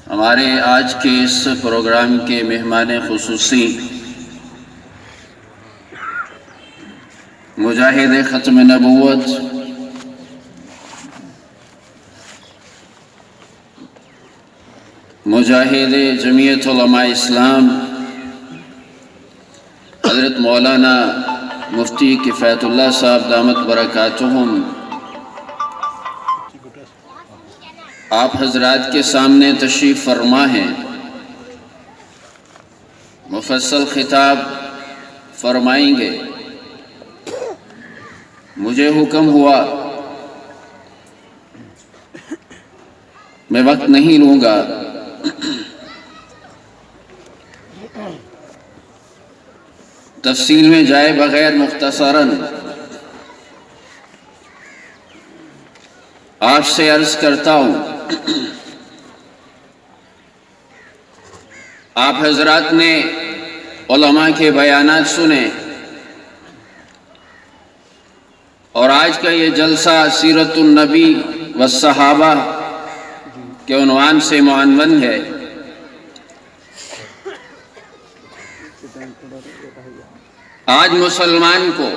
ہمارے آج کے اس پروگرام کے مہمان خصوصی مجاہد ختم نبوت مجاہد جمعیت علماء اسلام حضرت مولانا مفتی کفایت اللہ صاحب دامت برکاتہم آپ حضرات کے سامنے تشریف فرما ہیں، مفصل خطاب فرمائیں گے۔ مجھے حکم ہوا، میں وقت نہیں لوں گا، تفصیل میں جائے بغیر مختصراً آپ سے عرض کرتا ہوں، آپ حضرات نے علماء کے بیانات سنے اور آج کا یہ جلسہ سیرت النبی والصحابہ کے عنوان سے معنون ہے۔ آج مسلمان کو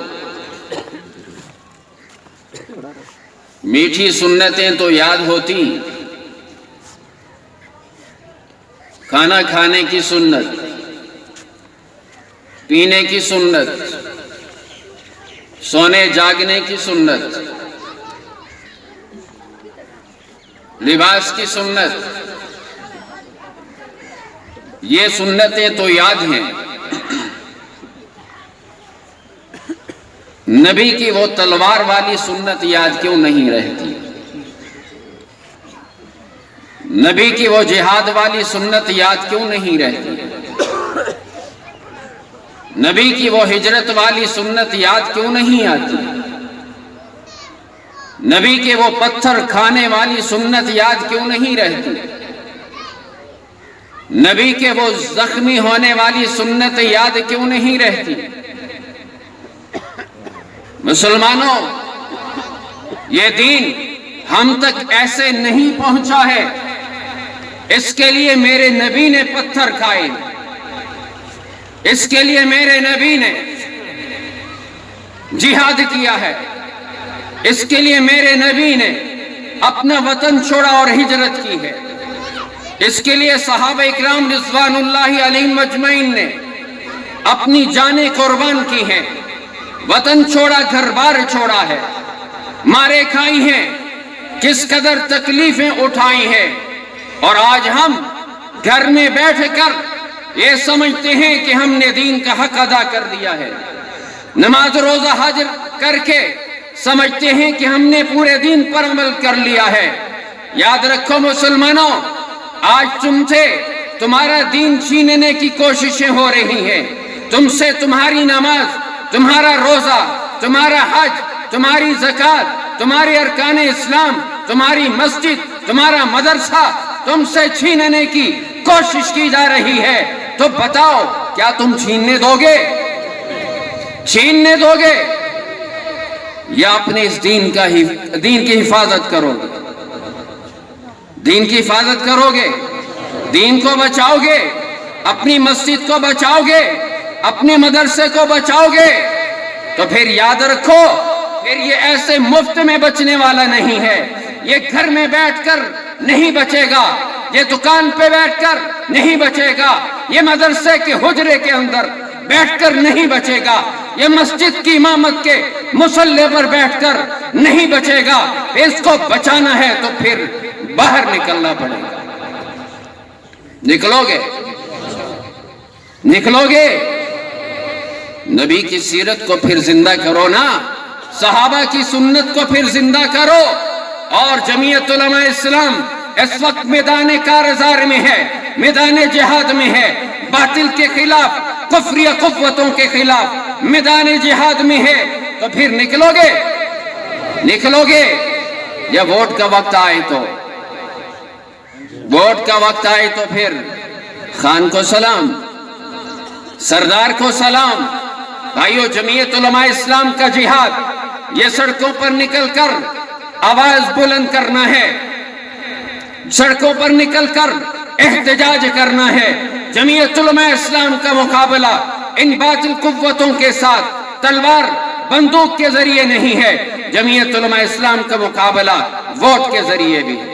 میٹھی سنتیں تو یاد ہوتی، کھانا کھانے کی سنت، پینے کی سنت، سونے جاگنے کی سنت، لباس کی سنت، یہ سنتیں تو یاد ہیں۔ نبی کی وہ تلوار والی سنت یاد کیوں نہیں رہتی؟ نبی کی وہ جہاد والی سنت یاد کیوں نہیں رہتی؟ نبی کی وہ ہجرت والی سنت یاد کیوں نہیں آتی؟ نبی کے وہ پتھر کھانے والی سنت یاد کیوں نہیں رہتی؟ نبی کے وہ زخمی ہونے والی سنت یاد کیوں نہیں رہتی؟ مسلمانوں، یہ دین ہم تک ایسے نہیں پہنچا ہے، اس کے لیے میرے نبی نے پتھر کھائے، اس کے لیے میرے نبی نے جہاد کیا ہے، اس کے لیے میرے نبی نے اپنا وطن چھوڑا اور ہجرت کی ہے، اس کے لیے صحابہ اکرام رضوان اللہ علیہم اجمعین نے اپنی جانیں قربان کی ہیں، وطن چھوڑا، گھر بار چھوڑا ہے، مارے کھائی ہیں، کس قدر تکلیفیں اٹھائی ہیں، اور آج ہم گھر میں بیٹھ کر یہ سمجھتے ہیں کہ ہم نے دین کا حق ادا کر دیا ہے، نماز روزہ حج کر کے سمجھتے ہیں کہ ہم نے پورے دین پر عمل کر لیا ہے۔ یاد رکھو مسلمانوں، آج تم سے تمہارا دین چھیننے کی کوششیں ہو رہی ہیں، تم سے تمہاری نماز، تمہارا روزہ، تمہارا حج، تمہاری زکوٰۃ، تمہاری ارکان اسلام، تمہاری مسجد، تمہارا مدرسہ تم سے چھیننے کی کوشش کی جا رہی ہے، تو بتاؤ کیا تم چھیننے دو گے؟ چھیننے دو گے یا اپنے اس دین کی حفاظت کرو گے؟ دین کی حفاظت کرو گے، دین کو بچاؤ گے، اپنی مسجد کو بچاؤ گے، اپنے مدرسے کو بچاؤ گے، تو پھر یاد رکھو، پھر یہ ایسے مفت میں بچنے والا نہیں ہے، یہ گھر میں بیٹھ کر نہیں بچے گا، یہ دکان پہ بیٹھ کر نہیں بچے گا، یہ مدرسے کے حجرے کے اندر بیٹھ کر نہیں بچے گا، یہ مسجد کی امامت کے مصلی پر بیٹھ کر نہیں بچے گا۔ اس کو بچانا ہے تو پھر باہر نکلنا پڑے گا۔ نکلو گے؟ نکلو گے؟ نبی کی سیرت کو پھر زندہ کرو نا، صحابہ کی سنت کو پھر زندہ کرو، اور جمعیت علماء اسلام اس وقت میدان کارزار میں ہے، میدان جہاد میں ہے، باطل کے خلاف، کفری قوتوں کے خلاف میدان جہاد میں ہے، تو پھر نکلو گے؟ نکلو گے؟ یا ووٹ کا وقت آئے تو؟ ووٹ کا وقت آئے تو پھر خان کو سلام، سردار کو سلام۔ بھائیو، جمعیت علماء اسلام کا جہاد یہ سڑکوں پر نکل کر آواز بلند کرنا ہے، سڑکوں پر نکل کر احتجاج کرنا ہے۔ جمعیت علماء اسلام کا مقابلہ ان باطل قوتوں کے ساتھ تلوار بندوق کے ذریعے نہیں ہے، جمعیت علماء اسلام کا مقابلہ ووٹ کے ذریعے بھی ہے،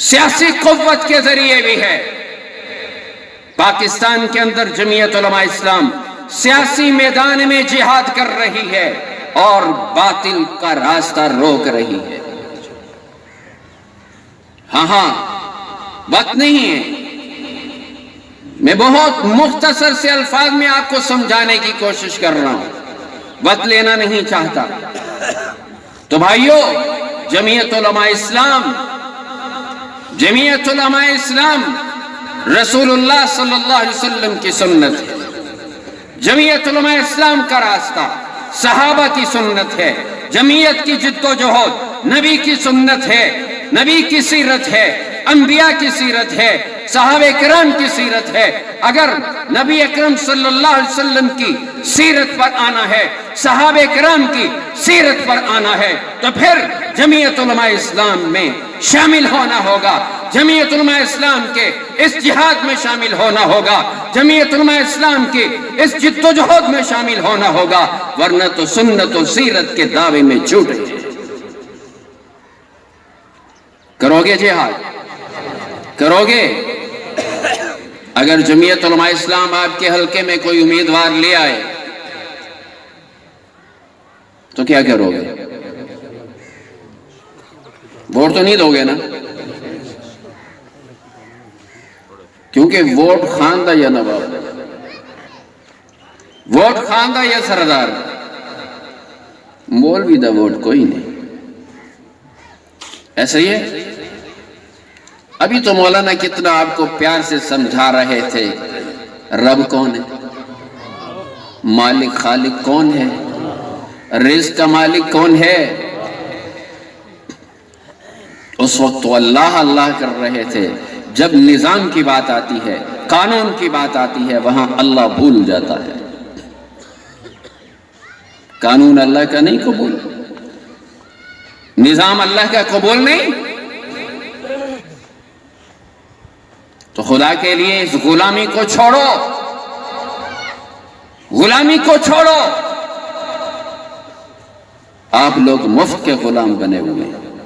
سیاسی قوت کے ذریعے بھی ہے۔ پاکستان کے اندر جمعیت علماء اسلام سیاسی میدان میں جہاد کر رہی ہے اور باطل کا راستہ روک رہی ہے۔ ہاں وقت نہیں ہے، میں بہت مختصر سے الفاظ میں آپ کو سمجھانے کی کوشش کر رہا ہوں، وقت لینا نہیں چاہتا۔ تو بھائیو، جمعیت علماء اسلام رسول اللہ صلی اللہ علیہ وسلم کی سنت ہے، جمعیت علماء اسلام کا راستہ صحابہ کی سنت ہے، جمعیت کی جد و جہد نبی کی سنت ہے، نبی کی سیرت ہے، انبیاء کی سیرت ہے، صحابہ کرام کی سیرت ہے۔ اگر نبی اکرم صلی اللہ علیہ وسلم کی سیرت پر آنا ہے، صحابہ کرام کی سیرت پر آنا ہے، تو پھر جمعیت علماء اسلام میں شامل ہونا ہوگا، جمعیت علماء اسلام کے اس جہاد میں شامل ہونا ہوگا، جمعیت علماء اسلام کی اس جد و جہد میں شامل ہونا ہوگا، ورنہ تو سنت و سیرت کے دعوے میں جھوٹے ہیں۔ کرو گے جہاد؟ کرو گے؟ اگر جمعیت علماء اسلام آپ کے حلقے میں کوئی امیدوار لے آئے تو کیا کرو گے؟ ووٹ تو نہیں دو گے نا؟ کیونکہ ووٹ خاندہ یا نواب، ووٹ خاندہ یا سردار، مولوی دا ووٹ کوئی نہیں۔ ایسا ہی ہے؟ ابھی تو مولانا کتنا آپ کو پیار سے سمجھا رہے تھے، رب کون ہے، مالک خالق کون ہے، رزق کا مالک کون ہے۔ اس وقت تو اللہ اللہ کر رہے تھے، جب نظام کی بات آتی ہے، قانون کی بات آتی ہے، وہاں اللہ بھول جاتا ہے۔ قانون اللہ کا نہیں قبول، نظام اللہ کا قبول نہیں، تو خدا کے لیے اس غلامی کو چھوڑو، غلامی کو چھوڑو۔ آپ لوگ مفت کے غلام بنے ہوئے ہیں،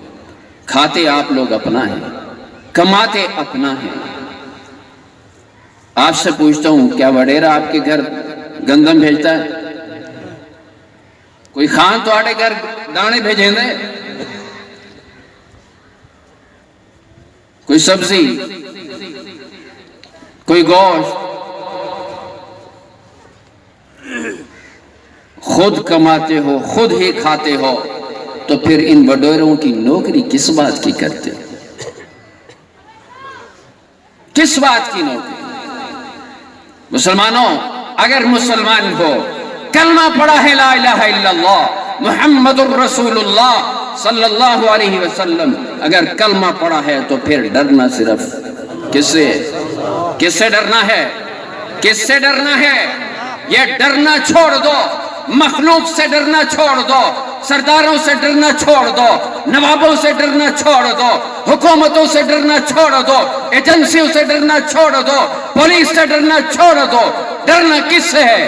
کھاتے آپ لوگ اپنا ہیں، کماتے اپنا ہیں۔ آپ سے پوچھتا ہوں، کیا وڈیرا آپ کے گھر گندم بھیجتا ہے؟ کوئی خان تو آٹے گھر دانے بھیجیں دے؟ کوئی سبزی، کوئی گوشت؟ خود کماتے ہو، خود ہی کھاتے ہو، تو پھر ان وڈیروں کی نوکری کس بات کی کرتے؟ کس بات کی نوکری؟ مسلمانوں، اگر مسلمان ہو، کلمہ پڑھا ہے لا الہ الا اللہ محمد الرسول اللہ صلی اللہ علیہ وسلم، اگر کلمہ پڑھا ہے تو پھر ڈرنا صرف کس سے؟ کس سے ڈرنا ہے؟ کس سے ڈرنا ہے؟ یہ ڈرنا چھوڑ دو، مخلوق سے ڈرنا چھوڑ دو، سرداروں سے ڈرنا چھوڑ دو، نوابوں سے ڈرنا چھوڑ دو، حکومتوں سے ڈرنا چھوڑ دو، ایجنسیوں سے ڈرنا چھوڑ دو، پولیس سے ڈرنا چھوڑ دو۔ ڈرنا کس سے ہے؟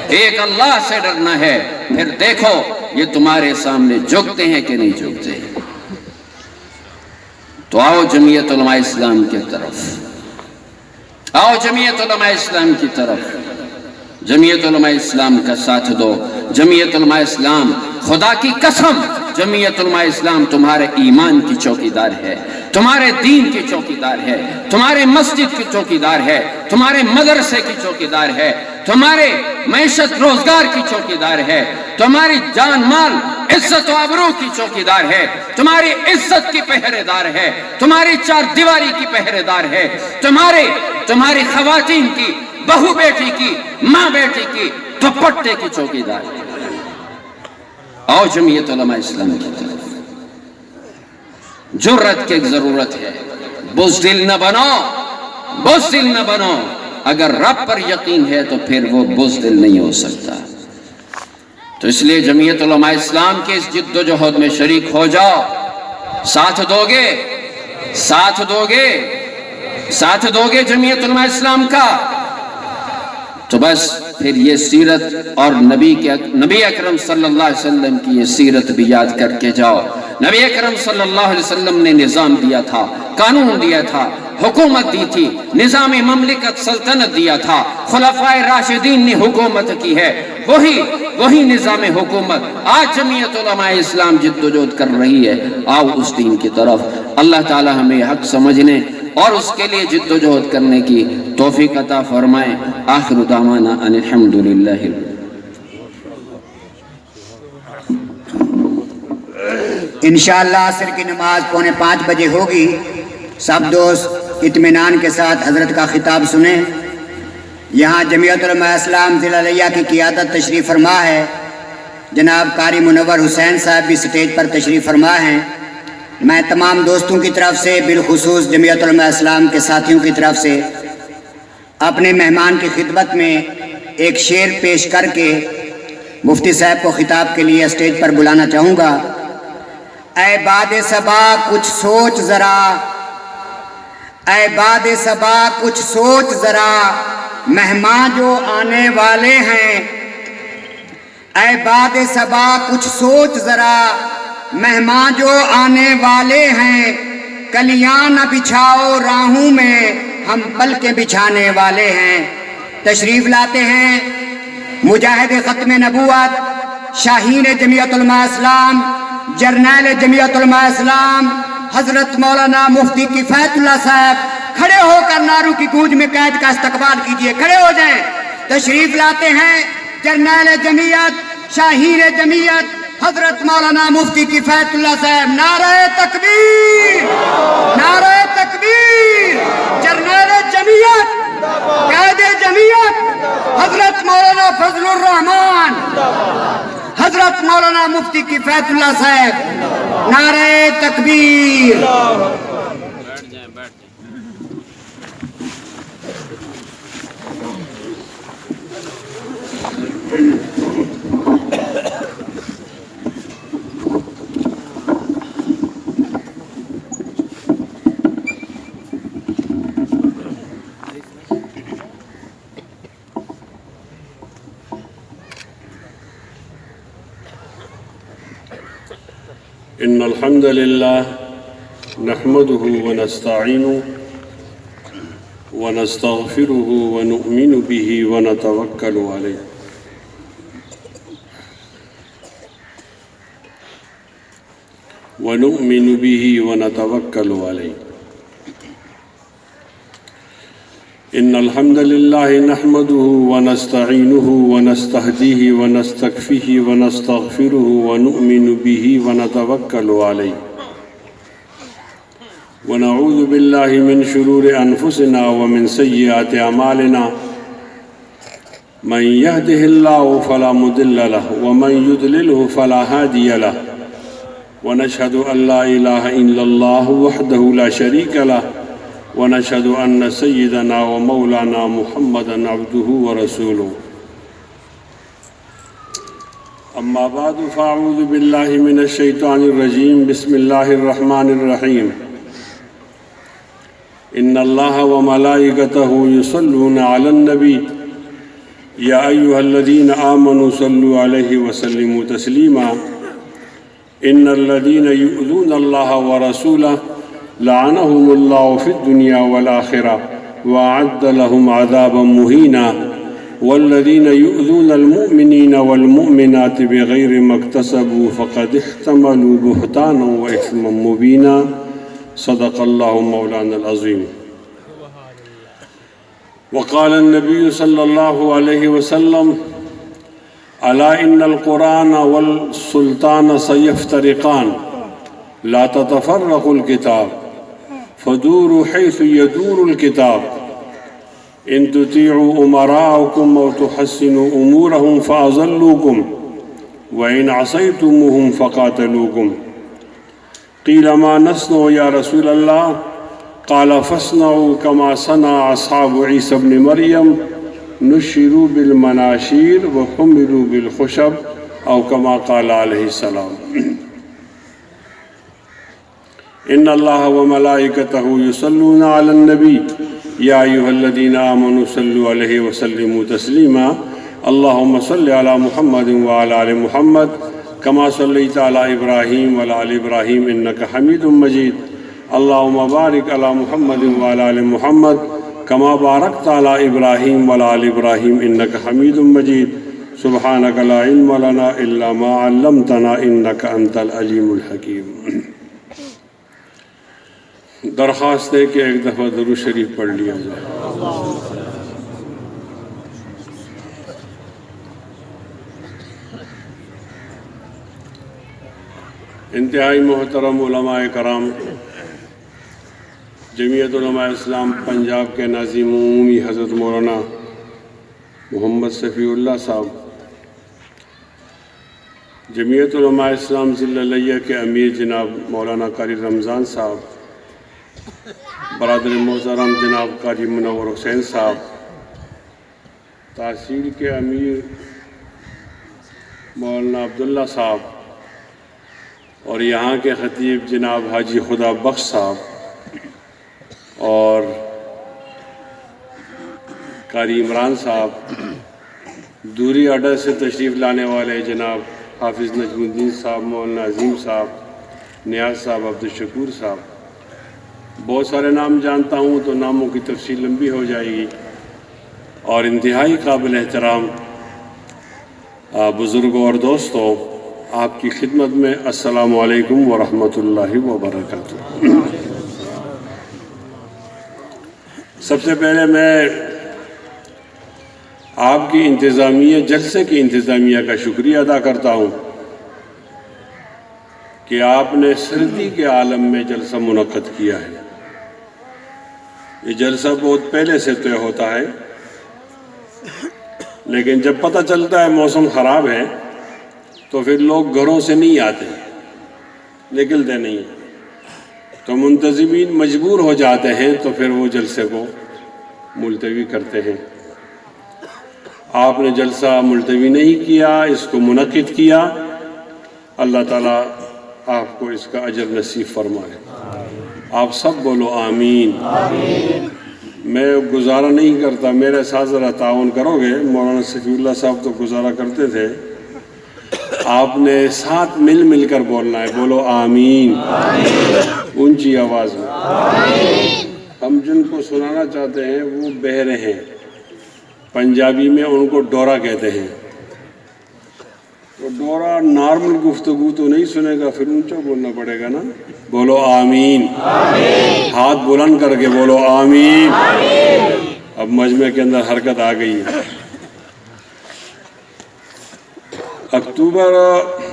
ایک اللہ سے ڈرنا ہے۔ پھر دیکھو یہ تمہارے سامنے جھکتے ہیں کہ نہیں جھکتے۔ تو آؤ جمعیت علماء اسلام کی طرف، آؤ جمعیت علماء اسلام کی طرف، جمعیت علماء اسلام کا ساتھ دو۔ جمعیت علماء اسلام، خدا کی قسم، جمعیت علماء اسلام تمہارے ایمان کی چوکیدار ہے، تمہارے دین کی چوکیدار ہے، تمہارے مسجد کی چوکیدار ہے، تمہارے مدرسے کی چوکیدار ہے، تمہارے معیشت روزگار کی چوکیدار ہے، تمہاری جان مال عزت و آبرو کی چوکیدار ہے، تمہاری عزت کی پہرے دار ہے، تمہاری چار دیواری کی پہرے دار ہے، تمہاری خواتین کی، بہو بیٹی کی، ماں بیٹی کی، دوپٹے کی چوکیدار ہے۔ آؤ جمعیت علماء اسلام کی طرف۔ جرأت کی ضرورت ہے، بزدل نہ بنو، بزدل نہ بنو۔ اگر رب پر یقین ہے تو پھر وہ بزدل نہیں ہو سکتا۔ تو اس لیے جمعیت علماء اسلام کے اس جد و جہد میں شریک ہو جاؤ۔ ساتھ دو گے؟ ساتھ دو گے جمعیت علماء اسلام کا، تو بس پھر یہ سیرت اور نبی اکرم صلی اللہ علیہ وسلم کی یہ سیرت بھی یاد کر کے جاؤ۔ نبی اکرم صلی اللہ علیہ وسلم نے نظام دیا تھا، قانون دیا تھا، حکومت دی تھی، نظام مملکت سلطنت دیا تھا، خلفائے راشدین نے حکومت کی ہے، وہی نظام حکومت آج جمعیت علماء اسلام جد و جہد کر رہی ہے۔ آؤ اس دین کی طرف، اللہ تعالی ہمیں حق سمجھنے اور اس کے لیے جد و جہد کرنے کی توفیق عطا فرمائے۔ آخر دعوانا ان الحمدللہ۔ انشاءاللہ عصر کی نماز 4:45 بجے ہوگی۔ سب دوست اطمینان کے ساتھ حضرت کا خطاب سنیں۔ یہاں جمعیت علماء اسلام ضلع لیہ کی قیادت تشریف فرما ہے، جناب قاری منور حسین صاحب بھی سٹیج پر تشریف فرما ہیں۔ میں تمام دوستوں کی طرف سے، بالخصوص جمعیت علماء اسلام کے ساتھیوں کی طرف سے اپنے مہمان کی خدمت میں ایک شعر پیش کر کے مفتی صاحب کو خطاب کے لیے اسٹیج پر بلانا چاہوں گا۔ اے باد صبا کچھ سوچ ذرا، اے باد صبا کچھ سوچ ذرا، مہمان جو آنے والے ہیں۔ اے باد صبا کچھ سوچ ذرا، مہمان جو آنے والے ہیں۔ کلیاں نہ بچھاؤ راہوں میں، ہم پلکیں بچھانے والے ہیں۔ تشریف لاتے ہیں مجاہد ختم نبوت، شاہین جمعیت علماء اسلام، جرنیل جمعیت علماء اسلام حضرت مولانا مفتی کفایت اللہ صاحب۔ کھڑے ہو کر نعروں کی گونج میں قید کا استقبال کیجئے، کھڑے ہو جائیں۔ تشریف لاتے ہیں جرنیل جمعیت، شاہین جمعیت حضرت مولانا مفتی کفایت اللہ صاحب۔ نعرہ تکبیر، نعرہ تکبیر۔ جرنیل جمعیت، قائد جمعیت حضرت مولانا فضل الرحمان، حضرت مولانا مفتی کفایت اللہ صاحب۔ نعرہ تکبیر۔ إن الحمد لله نحمده ونستعينه ونستغفره ونؤمن به ونتوكل عليه إن الحمد لله نحمده ونستعينه ونستهديه ونستكفيه ونستغفره ونؤمن به ونتوكل عليه ونعوذ بالله من شرور أنفسنا ومن سيئات أعمالنا من يهده الله فلا مضل له ومن يضلله فلا هادي له ونشهد أن لا إله إلا الله وحده لا شريك له ونشهد أن سيدنا ومولانا محمدًا عبده ورسوله أما بعد فأعوذ بالله من الشيطان الرجيم بسم الله الرحمن الرحيم إن الله وملائكته يصلون على النبي يا أيها الذين آمنوا صلوا عليه وسلموا تسليما إن الذين يؤذون الله ورسوله لعنهم الله في الدنيا والآخرة وأعد لهم عذابا مهينا والذين يؤذون المؤمنين والمؤمنات بغير ما اكتسبوا فقد احتملوا بهتانا وإثما مبينا صدق الله مولانا العظيم وقال النبي صلى الله عليه وسلم ألا إن القرآن والسلطان سيفترقان لا تتفرق الكتاب فدوروا حيث يدور الكتاب إن تطيعوا أمراءكم أو تحسنوا أمورهم فأضلوكم وإن عصيتموهم فقاتلوكم قيل ما نصنع يا رسول الله قال فاصنعوا كما صنع أصحاب عيسى بن مريم نشروا بالمناشير وحملوا بالخشب أو كما قال عليه السلام إن الله وملائكته يصلون على النبي يا أيها الذين آمنوا صلوا عليه وسلموا تسليما اللهم صل على محمد وعلى آل محمد كما صليت على إبراهيم وعلى آل إبراهيم إنك حميد مجيد اللهم بارك على محمد وعلى آل محمد كما باركت على إبراهيم وعلى آل إبراهيم إنك حميد مجيد سبحانك لا علم لنا إلا ما علمتنا إنك أنت العليم الحكيم. درخواست ہے کہ ایک دفعہ درود شریف پڑھ لیا جائے. انتہائی محترم علماء کرام، جمعیت علماء اسلام پنجاب کے ناظم عمومی حضرت مولانا محمد صفی اللہ صاحب، جمعیت علماء اسلام ضلع لیہ کے امیر جناب مولانا قاری رمضان صاحب، برادر محترم جناب قاری منور حسین صاحب، تحصیل کے امیر مولانا عبداللہ صاحب، اور یہاں کے خطیب جناب حاجی خدا بخش صاحب، اور قاری عمران صاحب، دوری اڈا سے تشریف لانے والے جناب حافظ نجم الدین صاحب، مولانا عظیم صاحب، نیاز صاحب، عبدالشکور صاحب، بہت سارے نام جانتا ہوں تو ناموں کی تفصیل لمبی ہو جائے گی. اور انتہائی قابل احترام بزرگوں اور دوستوں، آپ کی خدمت میں السلام علیکم ورحمۃ اللہ وبرکاتہ. سب سے پہلے میں آپ کی انتظامیہ، جلسے کی انتظامیہ کا شکریہ ادا کرتا ہوں کہ آپ نے سردی کے عالم میں جلسہ منعقد کیا ہے. یہ جلسہ بہت پہلے سے طے ہوتا ہے، لیکن جب پتہ چلتا ہے موسم خراب ہے تو پھر لوگ گھروں سے نہیں آتے، نکلتے نہیں، تو منتظمین مجبور ہو جاتے ہیں تو پھر وہ جلسے کو ملتوی کرتے ہیں. آپ نے جلسہ ملتوی نہیں کیا، اس کو منعقد کیا. اللہ تعالیٰ آپ کو اس کا اجر نصیب فرمائے. آپ سب بولو آمین. میں گزارا نہیں کرتا، میرے ساتھ ذرا تعاون کرو گے. مولانا صفی اللہ صاحب تو گزارا کرتے تھے، آپ نے ساتھ مل کر بولنا ہے. بولو آمین اونچی آواز میں. ہم جن کو سنانا چاہتے ہیں وہ بہرے ہیں، پنجابی میں ان کو ڈورا کہتے ہیں. تو ڈورا نارمل گفتگو تو نہیں سنے گا، پھر اونچا بولنا پڑے گا نا. بولو آمین. ہاتھ بلند کر کے بولو آمین. اب مجمع کے اندر حرکت آ گئی ہے.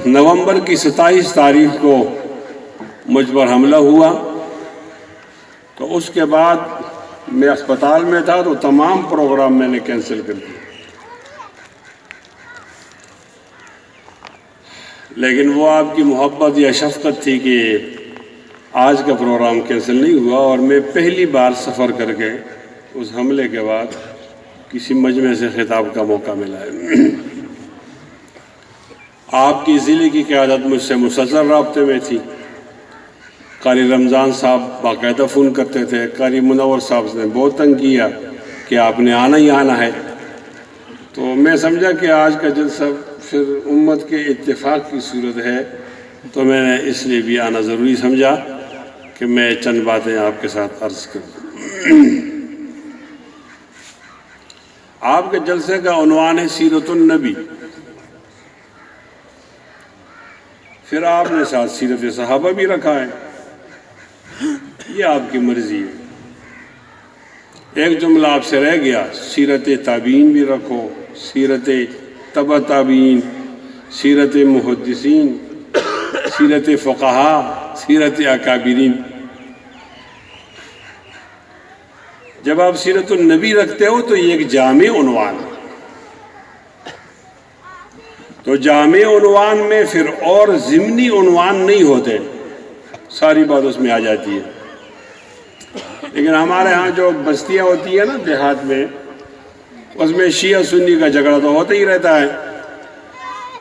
نومبر کی 27 تاریخ کو مجھ پر حملہ ہوا، تو اس کے بعد میں اسپتال میں تھا تو تمام پروگرام میں نے کینسل کر دیے. لیکن وہ آپ کی محبت یا شفقت تھی کہ آج کا پروگرام کینسل نہیں ہوا، اور میں پہلی بار سفر کر کے اس حملے کے بعد کسی مجمع سے خطاب کا موقع ملا ہے. آپ کی ضلع کی قیادت مجھ سے مسلسل رابطے میں تھی. قاری رمضان صاحب باقاعدہ فون کرتے تھے. قاری منور صاحب نے بہت تنگ کیا کہ آپ نے آنا ہی آنا ہے. تو میں سمجھا کہ آج کا جلسہ پھر امت کے اتفاق کی صورت ہے، تو میں نے اس لیے بھی آنا ضروری سمجھا کہ میں چند باتیں آپ کے ساتھ عرض کروں. آپ کے جلسے کا عنوان ہے سیرت النبی. پھر آپ نے ساتھ سیرت صحابہ بھی رکھا ہے، یہ آپ کی مرضی ہے. ایک جملہ آپ سے رہ گیا، سیرت تابعین بھی رکھو، سیرت تبع تابعین، سیرت محدثین، سیرت فقہا، سیرت اکابرین. جب آپ سیرت النبی رکھتے ہو تو یہ ایک جامع عنوان ہے. تو جامع عنوان میں پھر اور ضمنی عنوان نہیں ہوتے، ساری بات اس میں آ جاتی ہے. لیکن ہمارے ہاں جو بستیاں ہوتی ہیں نا دیہات میں، اس میں شیعہ سنی کا جھگڑا تو ہوتا ہی رہتا ہے.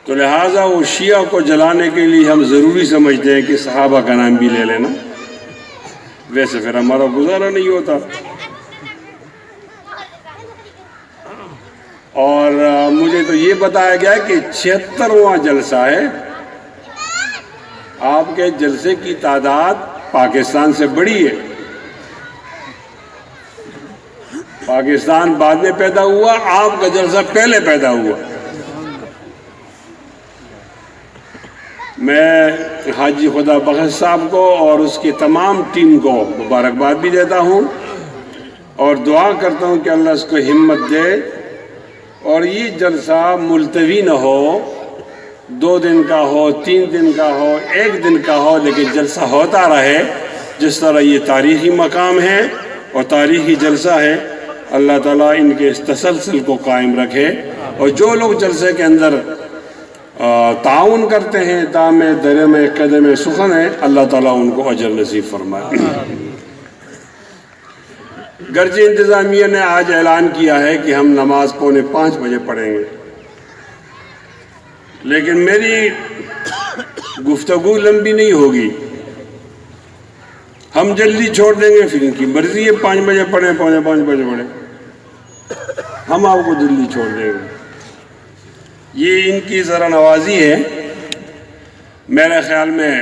تو لہٰذا وہ شیعہ کو جلانے کے لیے ہم ضروری سمجھتے ہیں کہ صحابہ کا نام بھی لے لینا. ویسے پھر ہمارا گزارا نہیں ہوتا. اور مجھے تو یہ بتایا گیا کہ 76واں جلسہ ہے. آپ کے جلسے کی تعداد پاکستان سے بڑی ہے. پاکستان بعد میں پیدا ہوا، آپ کا جلسہ پہلے پیدا ہوا. میں حاجی خدا بخش صاحب کو اور اس کی تمام ٹیم کو مبارکباد بھی دیتا ہوں اور دعا کرتا ہوں کہ اللہ اس کو ہمت دے اور یہ جلسہ ملتوی نہ ہو، 2 دن کا ہو، 3 دن کا ہو، 1 دن کا ہو، لیکن جلسہ ہوتا رہے. جس طرح یہ تاریخی مقام ہے اور تاریخی جلسہ ہے، اللہ تعالیٰ ان کے اس تسلسل کو قائم رکھے. اور جو لوگ جلسے کے اندر تعاون کرتے ہیں، دام درم قدم سخن ہے، اللہ تعالیٰ ان کو اجر نصیب فرمائے. گرچہ انتظامیہ نے آج اعلان کیا ہے کہ ہم نماز 4:45 بجے پڑھیں گے، لیکن میری گفتگو لمبی نہیں ہوگی. ہم جلدی چھوڑ دیں گے، پھر ان کی مرضی ہے 5 بجے پڑھیں، 4:45 بجے پڑھیں، ہم آپ کو جلدی چھوڑ دیں گے. یہ ان کی ذرا نوازی ہے. میرے خیال میں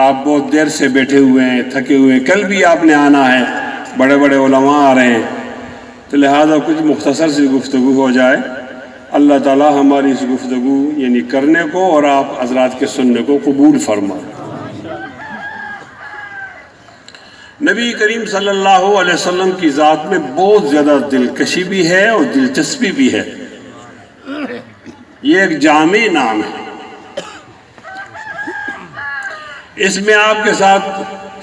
آپ بہت دیر سے بیٹھے ہوئے ہیں، تھکے ہوئے ہیں، کل بھی آپ نے آنا ہے، بڑے بڑے علماء آ رہے ہیں، تو لہذا کچھ مختصر سی گفتگو ہو جائے. اللہ تعالیٰ ہماری اس گفتگو یعنی کرنے کو اور آپ حضرات کے سننے کو قبول فرمائے. نبی کریم صلی اللہ علیہ وسلم کی ذات میں بہت زیادہ دلکشی بھی ہے اور دلچسپی بھی ہے. یہ ایک جامع نام ہے. اس میں آپ کے ساتھ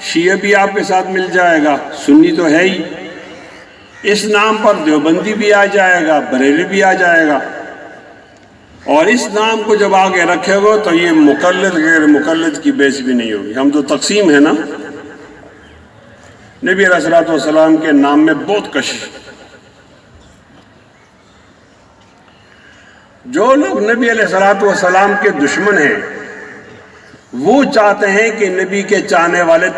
شیعہ بھی آپ کے ساتھ مل جائے گا، سنی تو ہے ہی. اس نام پر دیوبندی بھی آ جائے گا، بریلی بھی آ جائے گا. اور اس نام کو جب آگے رکھے گا تو یہ مقلد غیر مقلد کی بیس بھی نہیں ہوگی. ہم تو تقسیم ہے نا. نبی علیہ الصلوۃ والسلام کے نام میں بہت کشش. جو لوگ نبی علیہ الصلوۃ والسلام کے دشمن ہیں، وہ چاہتے ہیں کہ نبی کے چاہنے والے